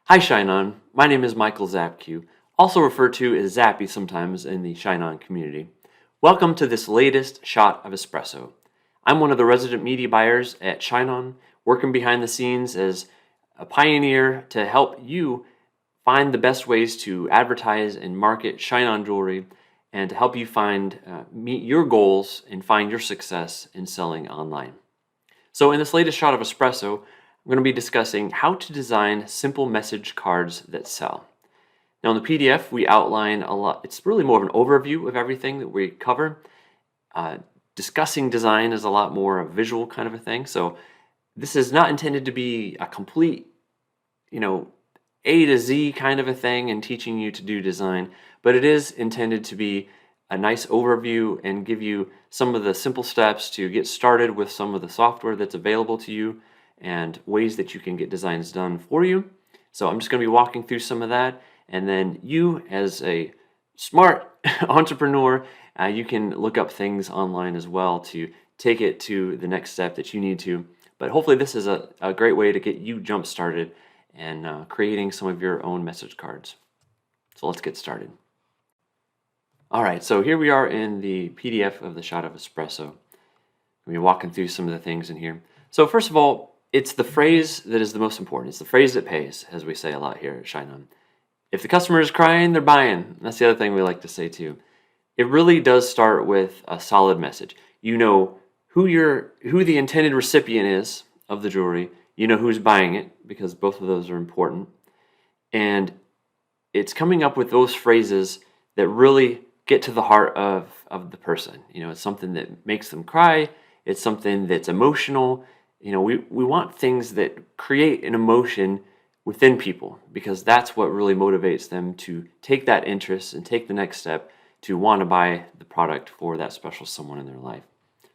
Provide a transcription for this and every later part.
Hi ShineOn, my name is Michael Zapke, also referred to as Zappy sometimes in the ShineOn community. Welcome to this latest shot of espresso. I'm one of the resident media buyers at ShineOn, working behind the scenes as a pioneer to help you find the best ways to advertise and market ShineOn jewelry and to help you meet your goals and find your success in selling online. So in this latest shot of espresso, I'm going to be discussing how to design simple message cards that sell. Now in the PDF, we outline a lot. It's really more of an overview of everything that we cover. Discussing design is a lot more a visual kind of a thing. So this is not intended to be a complete, A to Z kind of a thing and teaching you to do design, but it is intended to be a nice overview and give you some of the simple steps to get started with some of the software that's available to you and ways that you can get designs done for you. So I'm just going to be walking through some of that, and then you as a smart entrepreneur, you can look up things online as well to take it to the next step that you need to. But hopefully this is a great way to get you jump started and creating some of your own message cards. So let's get started. All right, so here we are in the PDF of the Shot of Espresso. We're walking through some of the things in here. So first of all, it's the phrase that is the most important. It's the phrase that pays, as we say a lot here at ShineOn. If the customer is crying, they're buying. That's the other thing we like to say too. It really does start with a solid message. You know who the intended recipient is of the jewelry. You know who's buying it, because both of those are important. And it's coming up with those phrases that really get to the heart of the person. It's something that makes them cry. It's something that's emotional. We want things that create an emotion within people, because that's what really motivates them to take that interest and take the next step to want to buy the product for that special someone in their life.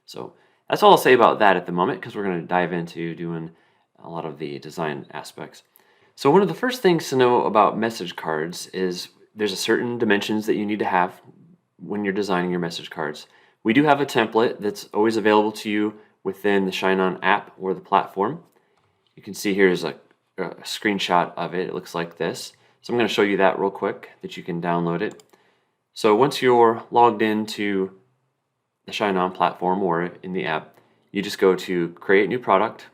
So that's all I'll say about that at the moment, because we're going to dive into doing a lot of the design aspects. So one of the first things to know about message cards is there's a certain dimensions that you need to have when you're designing your message cards. We do have a template that's always available to you within the ShineOn app or the platform. You can see here's a screenshot of it. It looks like this. So I'm going to show you that real quick, that you can download it. So once you're logged into the ShineOn platform or in the app, you just go to create new product,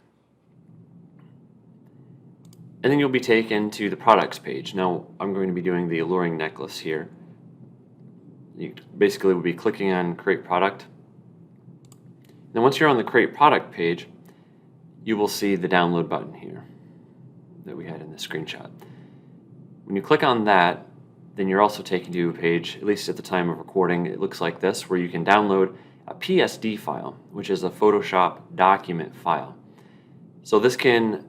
and then you'll be taken to the products page. Now I'm going to be doing the alluring necklace here. You basically will be clicking on create product. Then once you're on the create product page, you will see the download button here that we had in the screenshot. When you click on that, then you're also taken to a page, at least at the time of recording, it looks like this, where you can download a PSD file, which is a Photoshop document file. So this can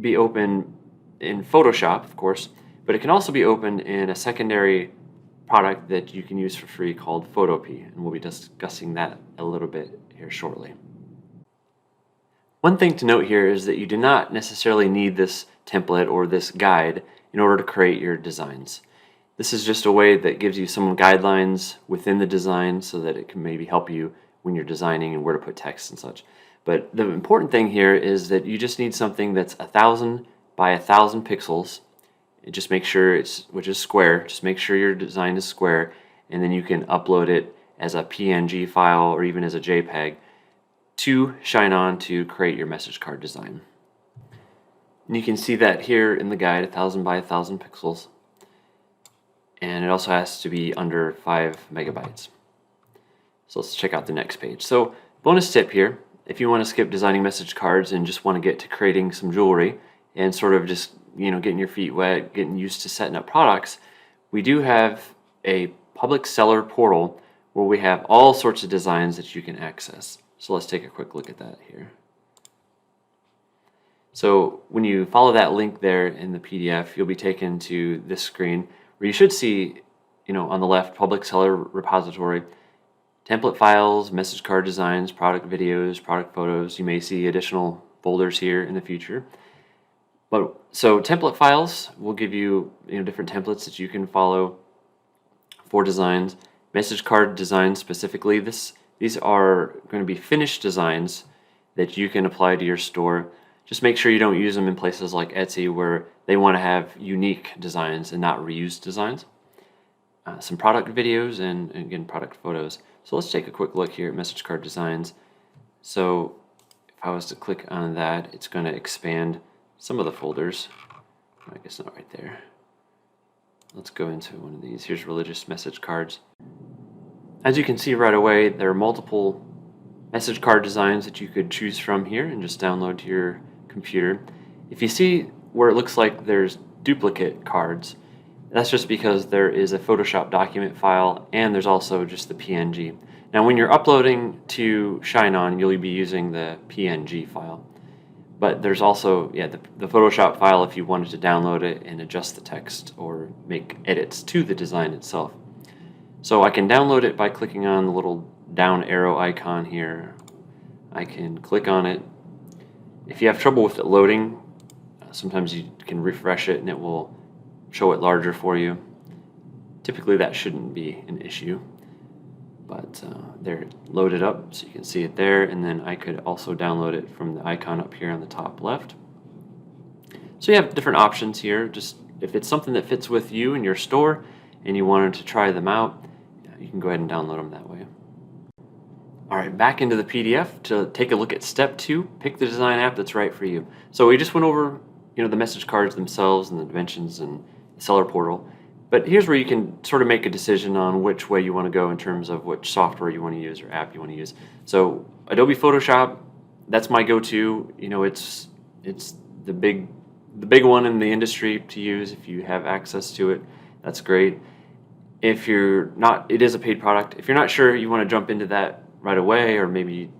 be opened in Photoshop, of course, but it can also be opened in a secondary product that you can use for free called Photopea, and we'll be discussing that a little bit here shortly. One thing to note here is that you do not necessarily need this template or this guide in order to create your designs. This is just a way that gives you some guidelines within the design so that it can maybe help you when you're designing and where to put text and such. But the important thing here is that you just need something that's 1,000 by 1,000 pixels. Just make sure which is square. Just make sure your design is square, and then you can upload it as a PNG file or even as a JPEG to ShineOn to create your message card design. And you can see that here in the guide, 1,000 by 1,000 pixels. And it also has to be under 5 megabytes. So let's check out the next page. So bonus tip here, if you want to skip designing message cards and just want to get to creating some jewelry and sort of just getting your feet wet, getting used to setting up products, we do have a public seller portal where we have all sorts of designs that you can access. So let's take a quick look at that here. So when you follow that link there in the PDF, you'll be taken to this screen where you should see, on the left, public seller repository, template files, message card designs, product videos, product photos. You may see additional folders here in the future. So template files will give you, different templates that you can follow for designs. Message card designs specifically, these are going to be finished designs that you can apply to your store Just make sure you don't use them in places like Etsy where they want to have unique designs and not reused designs. Some product videos and again product photos. So let's take a quick look here at message card designs. So if I was to click on that, it's going to expand some of the folders. I guess not right there. Let's go into one of these. Here's religious message cards. As you can see right away, there are multiple message card designs that you could choose from here and just download to your computer. If you see where it looks like there's duplicate cards, that's just because there is a Photoshop document file and there's also just the PNG. Now when you're uploading to ShineOn, you'll be using the PNG file. But there's also the Photoshop file if you wanted to download it and adjust the text or make edits to the design itself. So I can download it by clicking on the little down arrow icon here. I can click on it. If you have trouble with it loading, sometimes you can refresh it and it will show it larger for you. Typically that shouldn't be an issue, but they're loaded up so you can see it there, and then I could also download it from the icon up here on the top left. So you have different options here. Just if it's something that fits with you and your store and you wanted to try them out, you can go ahead and download them that way. All right, back into the PDF to take a look at step 2. Pick the design app that's right for you. So we just went over, the message cards themselves and the dimensions and the seller portal. But here's where you can sort of make a decision on which way you want to go in terms of which software you want to use or app you want to use. So Adobe Photoshop, that's my go-to. It's the big one in the industry to use. If you have access to it, that's great. If you're not, it is a paid product. If you're not sure you want to jump into that right away, or maybe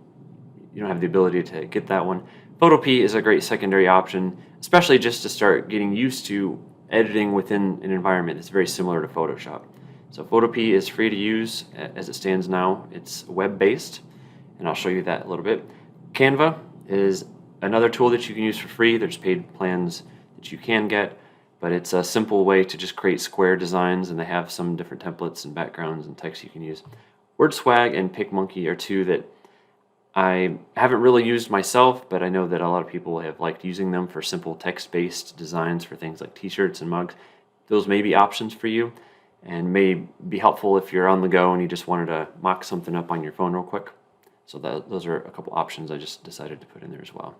you don't have the ability to get that one, Photopea is a great secondary option, especially just to start getting used to editing within an environment that's very similar to Photoshop. So Photopea is free to use as it stands now. It's web-based, and I'll show you that a little bit. Canva is another tool that you can use for free. There's paid plans that you can get, but it's a simple way to just create square designs, and they have some different templates and backgrounds and text you can use. WordSwag and Picmonkey are two that I haven't really used myself, but I know that a lot of people have liked using them for simple text-based designs for things like t-shirts and mugs. Those may be options for you and may be helpful if you're on the go and you just wanted to mock something up on your phone real quick. So those are a couple options I just decided to put in there as well.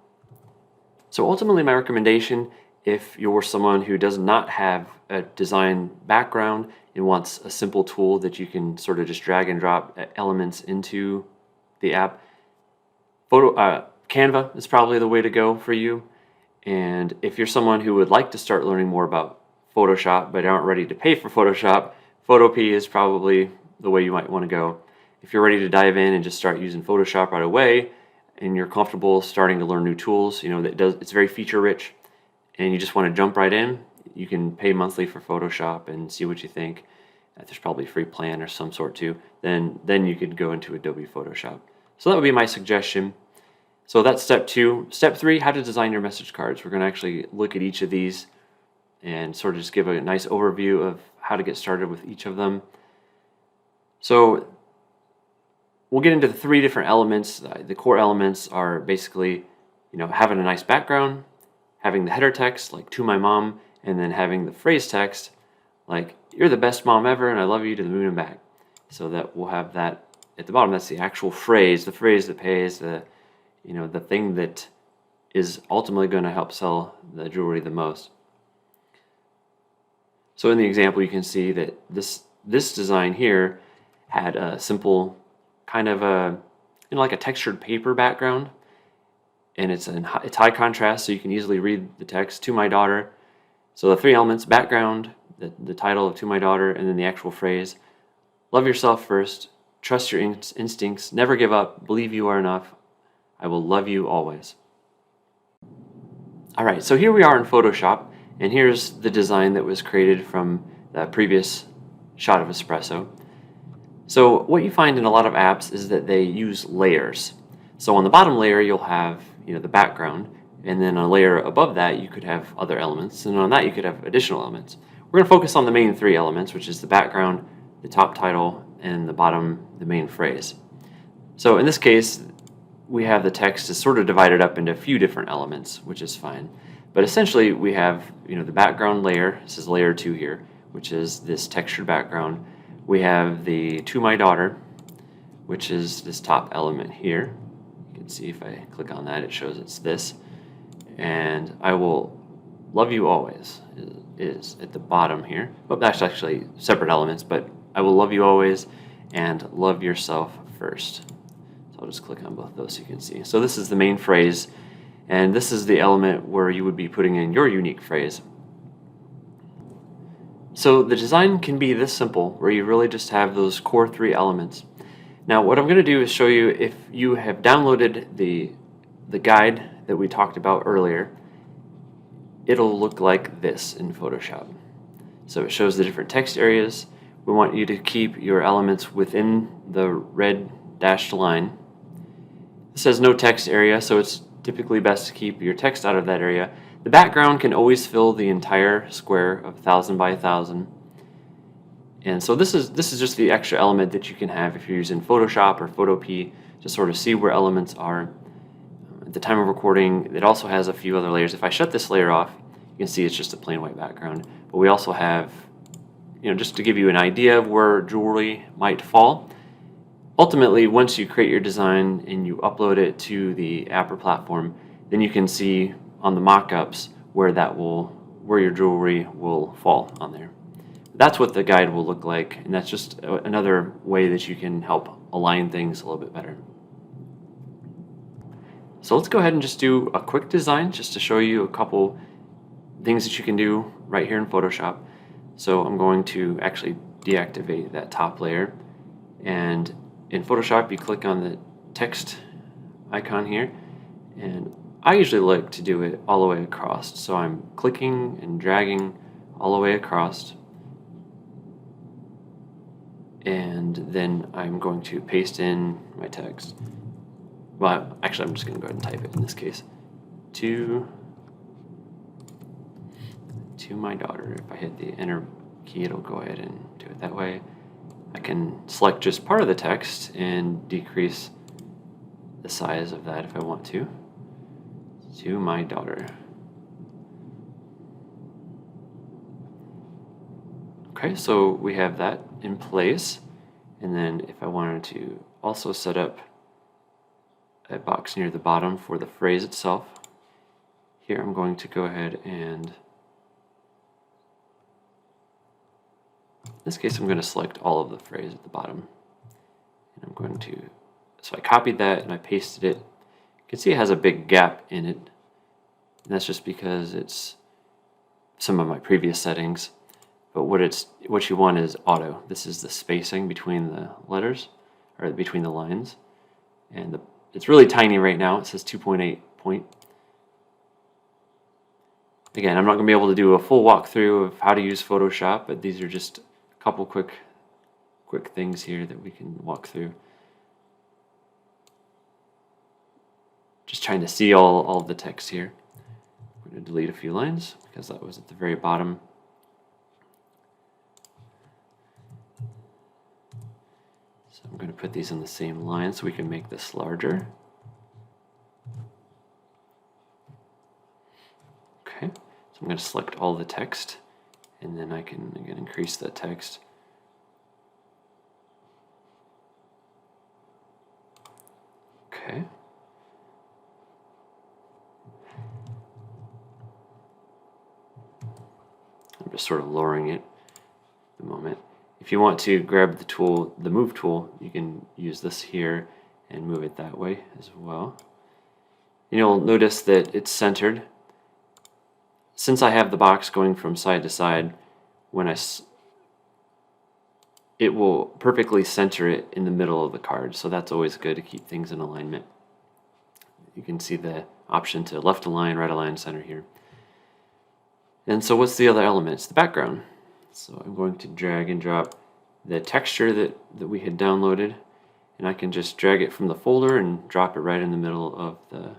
So ultimately my recommendation, if you're someone who does not have a design background and wants a simple tool that you can sort of just drag and drop elements into the app, Canva is probably the way to go for you. And if you're someone who would like to start learning more about Photoshop but aren't ready to pay for Photoshop, Photopea is probably the way you might want to go. If you're ready to dive in and just start using Photoshop right away and you're comfortable starting to learn new tools, it's very feature rich, and you just want to jump right in, you can pay monthly for Photoshop and see what you think. There's probably a free plan or some sort too. Then you could go into Adobe Photoshop. So that would be my suggestion. So that's step 2. Step 3, how to design your message cards. We're going to actually look at each of these and sort of just give a nice overview of how to get started with each of them. So we'll get into the 3 different elements. The core elements are basically, having a nice background, having the header text like "to my mom," and then having the phrase text like "you're the best mom ever and I love you to the moon and back." So that we'll have that at the bottom. That's the actual phrase, the phrase that pays, the thing that is ultimately going to help sell the jewelry the most. So in the example, you can see that this design here had a simple kind of like a textured paper background, and it's high contrast, so you can easily read the text "to my daughter." So the 3 elements: background, the title of "to my daughter," and then the actual phrase. Love yourself first, trust your instincts, never give up, believe you are enough, I will love you always. All right, so here we are in Photoshop, and here's the design that was created from the previous shot of Espresso. So what you find in a lot of apps is that they use layers. So on the bottom layer, you'll have the background, and then a layer above that, you could have other elements, and on that, you could have additional elements. We're going to focus on the main 3 elements, which is the background, the top title, and the bottom, the main phrase. So in this case, we have the text is sort of divided up into a few different elements, which is fine. But essentially we have, the background layer. This is layer 2 here, which is this textured background. We have the To My Daughter, which is this top element here. You can see if I click on that, it shows it's this. And I Will Love You Always is at the bottom here. Well, that's actually separate elements, but I Will Love You Always and Love Yourself First. So I'll just click on both of those so you can see. So this is the main phrase, and this is the element where you would be putting in your unique phrase. So the design can be this simple, where you really just have those core 3 elements. Now what I'm going to do is show you, if you have downloaded the guide that we talked about earlier, it'll look like this in Photoshop. So it shows the different text areas. We want you to keep your elements within the red dashed line. It says no text area, so it's typically best to keep your text out of that area. The background can always fill the entire square of 1000 by 1000. And so this is just the extra element that you can have if you're using Photoshop or Photopea to sort of see where elements are. At the time of recording, it also has a few other layers. If I shut this layer off, you can see it's just a plain white background. But we also have, just to give you an idea of where jewelry might fall. Ultimately, once you create your design and you upload it to the app or platform, then you can see on the mock-ups where your jewelry will fall on there. That's what the guide will look like, and that's just another way that you can help align things a little bit better. So let's go ahead and just do a quick design just to show you a couple things that you can do right here in Photoshop. So I'm going to actually deactivate that top layer, and in Photoshop you click on the text icon here, and I usually like to do it all the way across. So I'm clicking and dragging all the way across, and then I'm going to paste in my text. Well, actually, I'm just going to go ahead and type it in this case. To My Daughter. If I hit the enter key, it'll go ahead and do it that way. I can select just part of the text and decrease the size of that if I want to. To My Daughter. Okay, so we have that in place. And then if I wanted to also set up a box near the bottom for the phrase itself, here I'm going to go ahead and, in this case, I'm going to select all of the phrase at the bottom. And I'm going to, so I copied that and I pasted it. You can see it has a big gap in it. And that's just because it's some of my previous settings. But what you want is auto. This is the spacing between the letters, or between the lines. And it's really tiny right now. It says 2.8 point. Again, I'm not going to be able to do a full walkthrough of how to use Photoshop, but these are just a couple quick things here that we can walk through. Just trying to see all of the text here. I'm going to delete a few lines because that was at the very bottom. So I'm going to put these in the same line so we can make this larger. Okay, so I'm going to select all the text, and then I can again increase that text. Okay. I'm just sort of lowering it at the moment. If you want to grab the tool, the move tool, you can use this here and move it that way as well. And you'll notice that it's centered. Since I have the box going from side to side, it will perfectly center it in the middle of the card, so that's always good to keep things in alignment. You can see the option to left align, right align, center here. And so what's the other element? It's the background. So I'm going to drag and drop the texture that we had downloaded, and I can just drag it from the folder and drop it right in the middle of the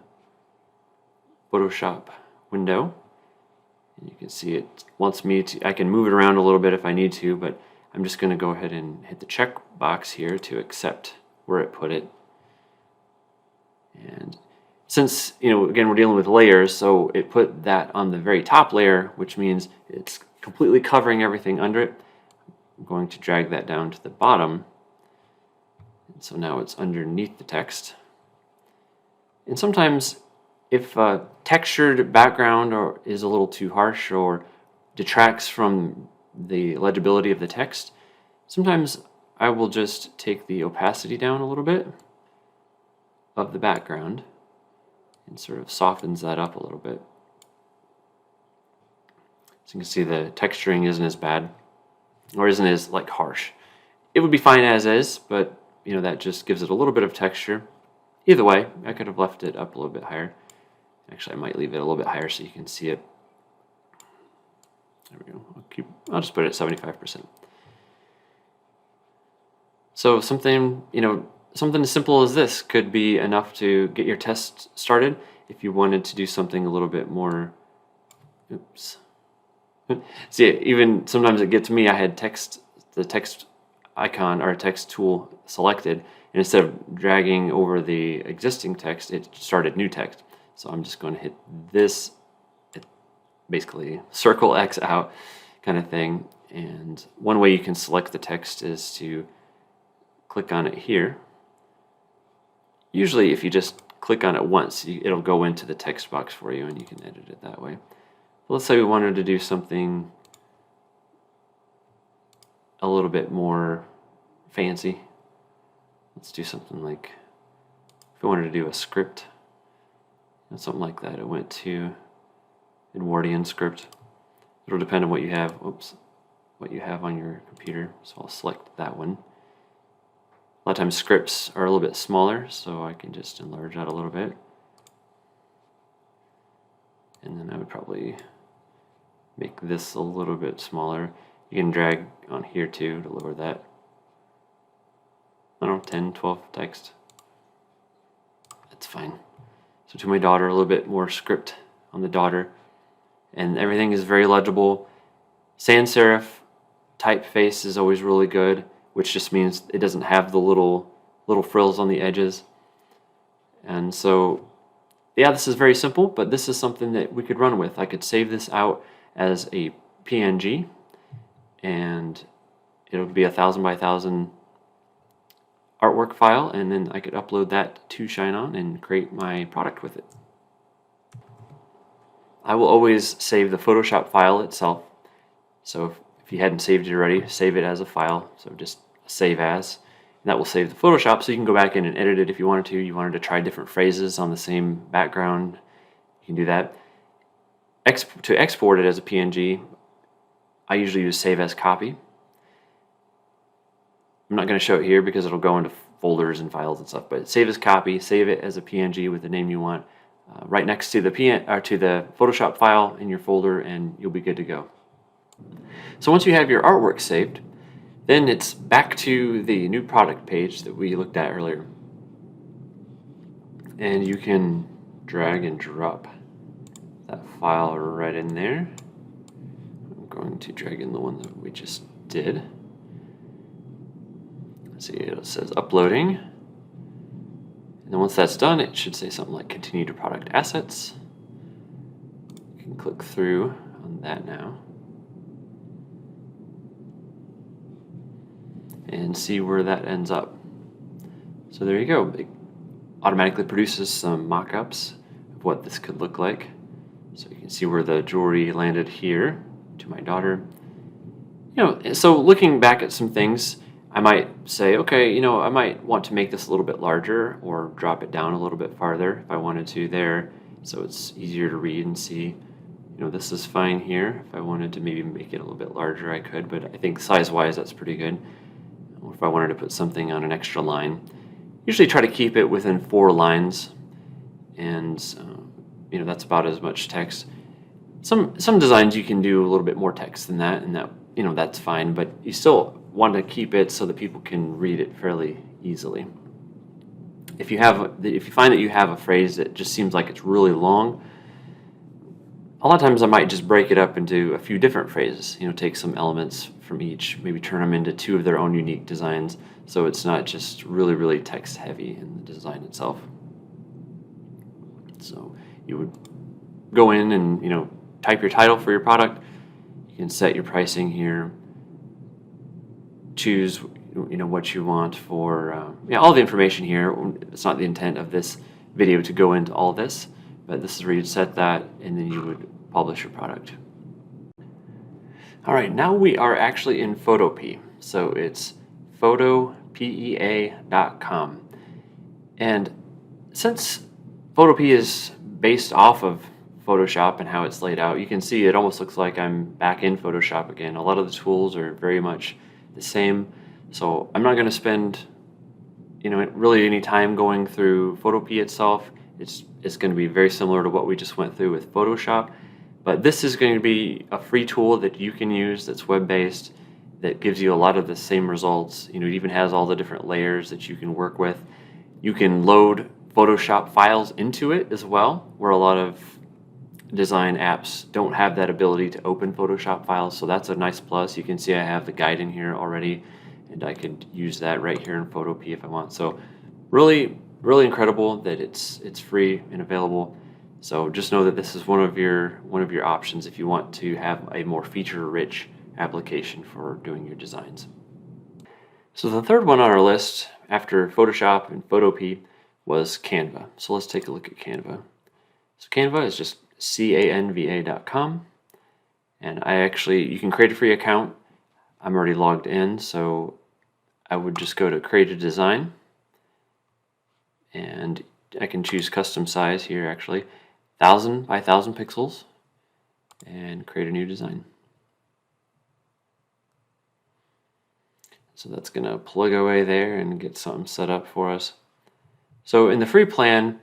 Photoshop window. And you can see it wants me to, I can move it around a little bit if I need to, but I'm just going to go ahead and hit the check box here to accept where it put it. And since, again, we're dealing with layers, so it put that on the very top layer, which means it's completely covering everything under it. I'm going to drag that down to the bottom. And so now it's underneath the text. And sometimes if a textured background is a little too harsh or detracts from the legibility of the text, sometimes I will just take the opacity down a little bit of the background and sort of softens that up a little bit. So you can see the texturing isn't as bad or isn't as harsh. It would be fine as is, but that just gives it a little bit of texture. Either way, I could have left it up a little bit higher. Actually, I might leave it a little bit higher so you can see it. There we go. I'll just put it at 75%. So something as simple as this could be enough to get your test started. If you wanted to do something a little bit more, See, even sometimes it gets me. I had the text icon or text tool selected, and instead of dragging over the existing text, it started new text. So I'm just going to hit this, basically circle X out kind of thing. And one way you can select the text is to click on it here. Usually if you just click on it once, it'll go into the text box for you and you can edit it that way. Let's say we wanted to do something a little bit more fancy. Let's do something like, if we wanted to do a script, something like that. It went to Edwardian script. It'll depend on what you have. What you have on your computer. So I'll select that one. A lot of times scripts are a little bit smaller, so I can just enlarge that a little bit. And then I would probably make this a little bit smaller. You can drag on here too to lower that. I don't know, 10, 12 text. That's fine. So to my daughter, a little bit more script on the daughter. And everything is very legible. Sans serif typeface is always really good, which just means it doesn't have the little frills on the edges. And so, yeah, this is very simple, but this is something that we could run with. I could save this out as a PNG, and it'll be 1,000 by 1,000 artwork file, and then I could upload that to ShineOn and create my product with it. I will always save the Photoshop file itself. So if you hadn't saved it already, save it as a file. So just save as. And that will save the Photoshop, so you can go back in and edit it if you wanted to. You wanted to try different phrases on the same background, you can do that. To export it as a PNG, I usually use save as copy. I'm not going to show it here because it'll go into folders and files and stuff, but save as copy, save it as a PNG with the name you want, right next to the Photoshop file in your folder, and you'll be good to go. So once you have your artwork saved, then it's back to the new product page that we looked at earlier. And you can drag and drop that file right in there. I'm going to drag in the one that we just did. See, it says uploading. And then once that's done, it should say something like continue to product assets. You can click through on that now and see where that ends up. So there you go. It automatically produces some mock-ups of what this could look like. So you can see where the jewelry landed here to my daughter. So looking back at some things, I might say, okay, I might want to make this a little bit larger or drop it down a little bit farther if I wanted to there, so it's easier to read and see. This is fine here. If I wanted to maybe make it a little bit larger, I could, but I think size-wise, that's pretty good. Or if I wanted to put something on an extra line, usually try to keep it within 4 lines, and that's about as much text. Some designs you can do a little bit more text than that, and that's fine, but you still want to keep it so that people can read it fairly easily. If you find that you have a phrase that just seems like it's really long, a lot of times I might just break it up into a few different phrases. Take some elements from each, maybe turn them into 2 of their own unique designs, so it's not just really, really text heavy in the design itself. So you would go in and type your title for your product. You can set your pricing here, choose what you want for all the information here. It's not the intent of this video to go into all this, but this is where you'd set that, and then you would publish your product. All right, now we are actually in Photopea. So it's photopea.com. And since Photopea is based off of Photoshop and how it's laid out, you can see it almost looks like I'm back in Photoshop again. A lot of the tools are very much the same. So I'm not going to spend really any time going through Photopea itself. It's going to be very similar to what we just went through with Photoshop. But this is going to be a free tool that you can use that's web-based, that gives you a lot of the same results. It even has all the different layers that you can work with. You can load Photoshop files into it as well, where a lot of design apps don't have that ability to open Photoshop files. So that's a nice plus. You can see I have the guide in here already, and I could use that right here in Photopea if I want. So really, really incredible that it's free and available. So just know that this is one of your options if you want to have a more feature-rich application for doing your designs. So the third one on our list after Photoshop and Photopea was Canva. So let's take a look at Canva. So Canva is just canva.com, and you can create a free account. I'm already logged in, so I would just go to create a design, and I can choose custom size here, actually 1000 by 1000 pixels, and create a new design. So that's going to plug away there and get something set up for us. So in the free plan,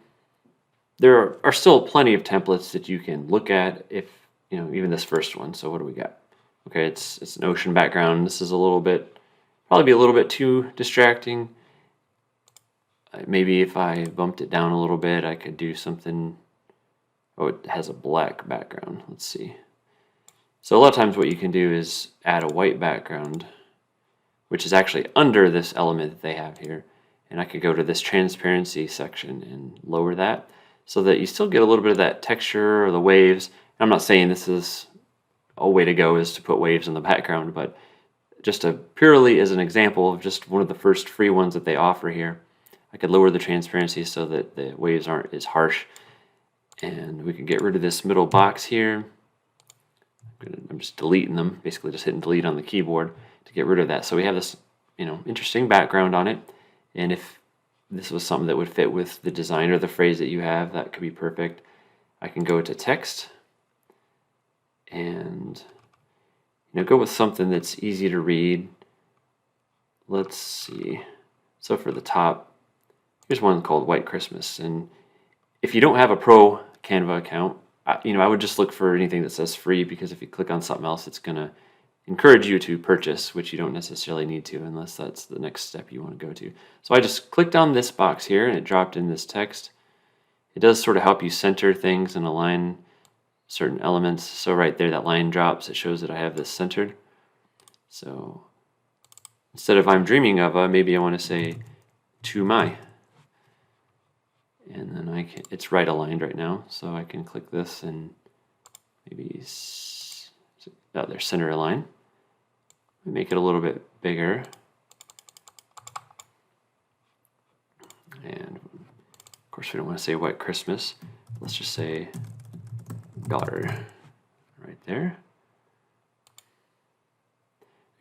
there are still plenty of templates that you can look at, if even this first one. So what do we got? Okay, it's an ocean background. This is probably be a little bit too distracting. Maybe if I bumped it down a little bit, I could do something. Oh, it has a black background. Let's see. So a lot of times what you can do is add a white background, which is actually under this element that they have here. And I could go to this transparency section and lower that so that you still get a little bit of that texture or the waves. I'm not saying this is a way to go is to put waves in the background, but just purely as an example of just one of the first free ones that they offer here, I could lower the transparency so that the waves aren't as harsh. And we can get rid of this middle box here. I'm just deleting them, basically just hitting delete on the keyboard to get rid of that. So we have this, interesting background on it. And if this was something that would fit with the design or the phrase that you have, that could be perfect. I can go to text and go with something that's easy to read. Let's see. So for the top, here's one called White Christmas. And if you don't have a pro Canva account, I would just look for anything that says free, because if you click on something else, it's going to encourage you to purchase, which you don't necessarily need to unless that's the next step you want to go to. So I just clicked on this box here and it dropped in this text. It does sort of help you center things and align certain elements. So right there, that line drops. It shows that I have this centered. So instead of I'm dreaming of maybe I want to say to my. And then it's right aligned right now. So I can click this and maybe there's center align. Make it a little bit bigger. And of course we don't want to say White Christmas. Let's just say daughter right there.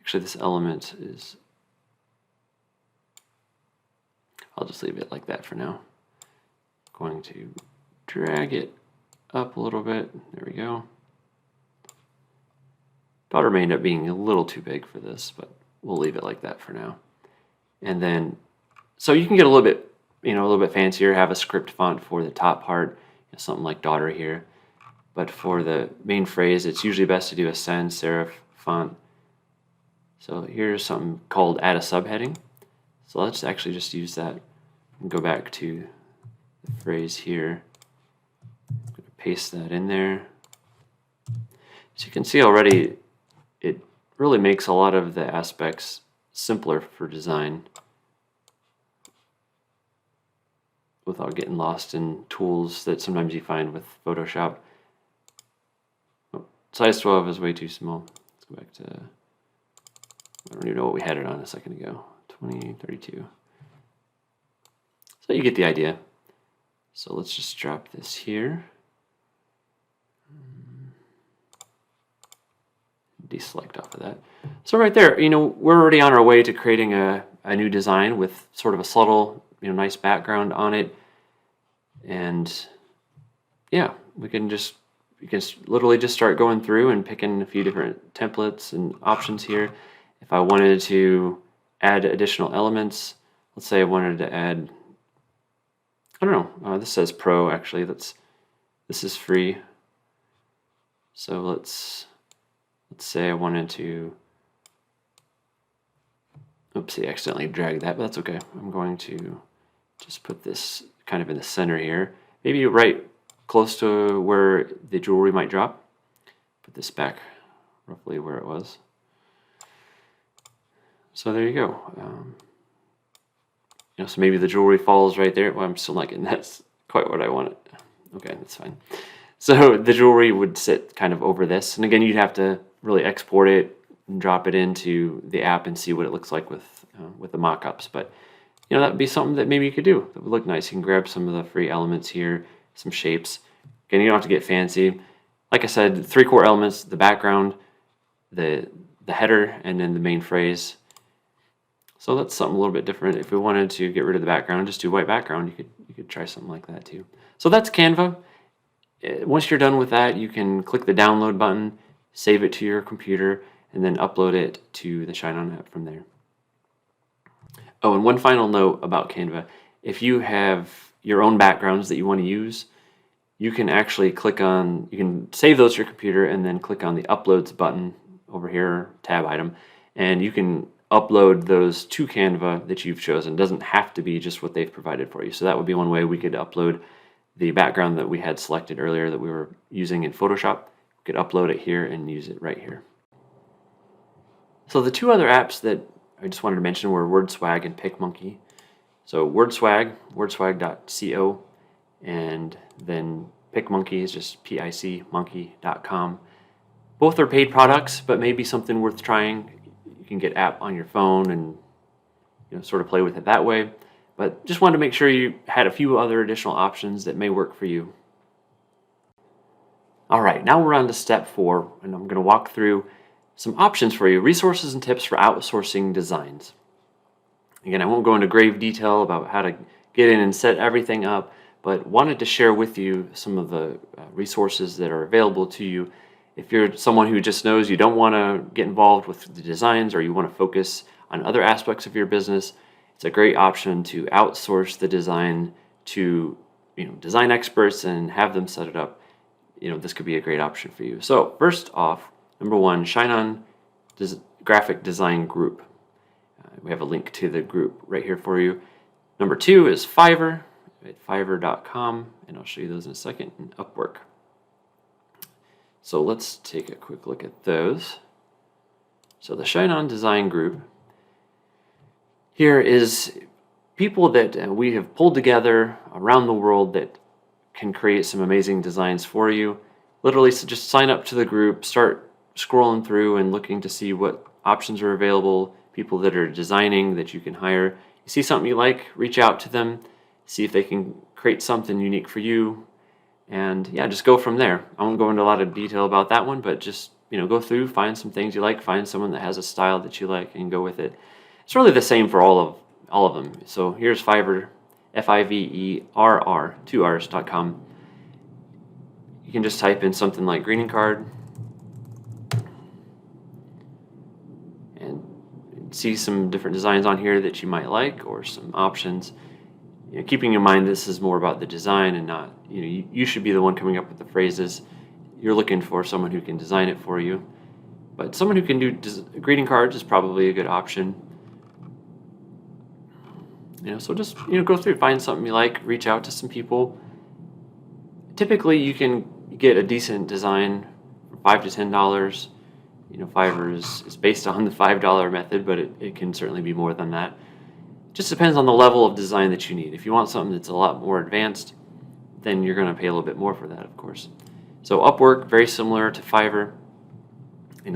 Actually, this element I'll just leave it like that for now. Going to drag it up a little bit. There we go. Daughter may end up being a little too big for this, but we'll leave it like that for now. And then, so you can get a little bit fancier, have a script font for the top part, something like daughter here. But for the main phrase, it's usually best to do a sans serif font. So here's something called add a subheading. So let's actually just use that and go back to the phrase here. I'm going to paste that in there. So you can see already it really makes a lot of the aspects simpler for design without getting lost in tools that sometimes you find with Photoshop. Oh, size 12 is way too small. Let's go back to, I don't even know what we had it on a second ago. 2032. So you get the idea. So let's just drop this here. Deselect off of that. So right there, we're already on our way to creating a new design with sort of a subtle, nice background on it. And yeah, you can literally just start going through and picking a few different templates and options here. If I wanted to add additional elements, let's say I wanted to add, I don't know, this says Pro actually, this is free. So let's say I wanted to, oopsie, I accidentally dragged that, but that's okay. I'm going to just put this kind of in the center here, maybe right close to where the jewelry might drop. Put this back roughly where it was. So there you go. So maybe the jewelry falls right there. Well, I'm still not getting that's quite what I wanted. Okay, that's fine. So the jewelry would sit kind of over this, and again, you'd have to really export it and drop it into the app and see what it looks like with the mock-ups. But that would be something that maybe you could do. That would look nice. You can grab some of the free elements here, some shapes. Again, you don't have to get fancy. Like I said, 3 core elements: the background, the header, and then the main phrase. So that's something a little bit different. If we wanted to get rid of the background, just do white background. You could try something like that too. So that's Canva. Once you're done with that, you can click the download button, save it to your computer, and then upload it to the ShineOn app from there. Oh, and one final note about Canva. If you have your own backgrounds that you want to use, you can actually you can save those to your computer and then click on the Uploads button over here, tab item, and you can upload those to Canva that you've chosen. It doesn't have to be just what they've provided for you. So that would be one way we could upload the background that we had selected earlier that we were using in Photoshop. We could upload it here and use it right here. So the 2 other apps that I just wanted to mention were WordSwag and Picmonkey. So WordSwag, wordswag.co, and then Picmonkey is just picmonkey.com. Both are paid products, but maybe something worth trying. You can get app on your phone and sort of play with it that way. But just wanted to make sure you had a few other additional options that may work for you. All right, now we're on to step 4, and I'm going to walk through some options for you, resources and tips for outsourcing designs. Again, I won't go into grave detail about how to get in and set everything up, but wanted to share with you some of the resources that are available to you. If you're someone who just knows you don't want to get involved with the designs, or you want to focus on other aspects of your business, it's a great option to outsource the design to design experts and have them set it up. This could be a great option for you. So first off, number 1, ShineOn Graphic Design Group. We have a link to the group right here for you. Number 2 is Fiverr at fiverr.com, and I'll show you those in a second, and Upwork. So let's take a quick look at those. So the ShineOn Design Group here is people that we have pulled together around the world that can create some amazing designs for you. Literally, so just sign up to the group, start scrolling through and looking to see what options are available, people that are designing that you can hire. You see something you like, reach out to them, see if they can create something unique for you, and yeah, just go from there. I won't go into a lot of detail about that one, but just go through, find some things you like, find someone that has a style that you like, and go with it. It's really the same for all of them. So here's Fiverr, Fiverr, 2 R's.com. You can just type in something like greeting card and see some different designs on here that you might like, or some options. Keeping in mind this is more about the design and not, you should be the one coming up with the phrases. You're looking for someone who can design it for you. But someone who can do greeting cards is probably a good option. So just go through, find something you like, reach out to some people. Typically, you can get a decent design for $5 to $10. Fiverr is based on the $5 method, but it can certainly be more than that. Just depends on the level of design that you need. If you want something that's a lot more advanced, then you're going to pay a little bit more for that, of course. So Upwork, very similar to Fiverr,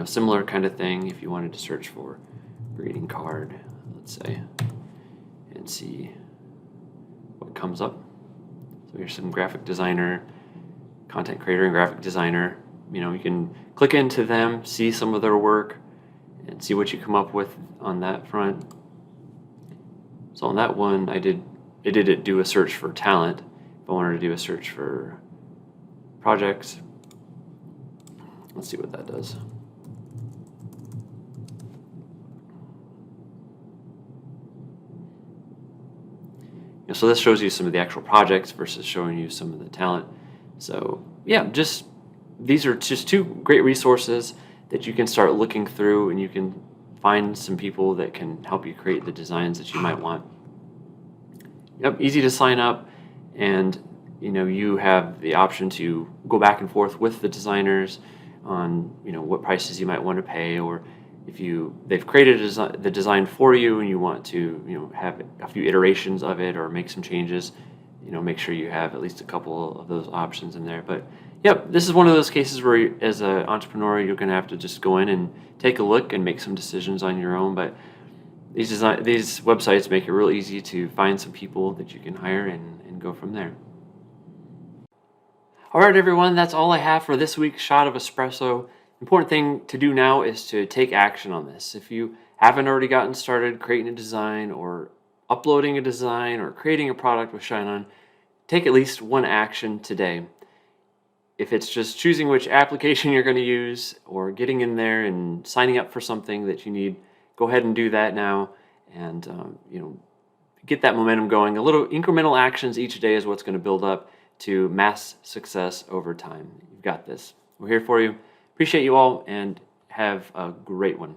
similar kind of thing. If you wanted to search for greeting card, let's say, and see what comes up. So here's some graphic designer, content creator and graphic designer. You can click into them, see some of their work, and see what you come up with on that front. So on that one, I did do a search for talent. If I wanted to do a search for projects, let's see what that does. So this shows you some of the actual projects versus showing you some of the talent. So yeah, these are just two great resources that you can start looking through, and you can find some people that can help you create the designs that you might want. Yep, easy to sign up, and you have the option to go back and forth with the designers on what prices you might want to pay, or if they've created the design for you and you want to have a few iterations of it or make some changes, make sure you have at least a couple of those options in there. But yep, this is one of those cases where as an entrepreneur you're going to have to just go in and take a look and make some decisions on your own. But these websites make it real easy to find some people that you can hire and go from there. All right, everyone, that's all I have for this week's Shot of Espresso. Important thing to do now is to take action on this. If you haven't already gotten started creating a design or uploading a design or creating a product with ShineOn, take at least one action today. If it's just choosing which application you're going to use or getting in there and signing up for something that you need, go ahead and do that now, and get that momentum going. A little incremental actions each day is what's going to build up to mass success over time. You've got this. We're here for you. Appreciate you all, and have a great one.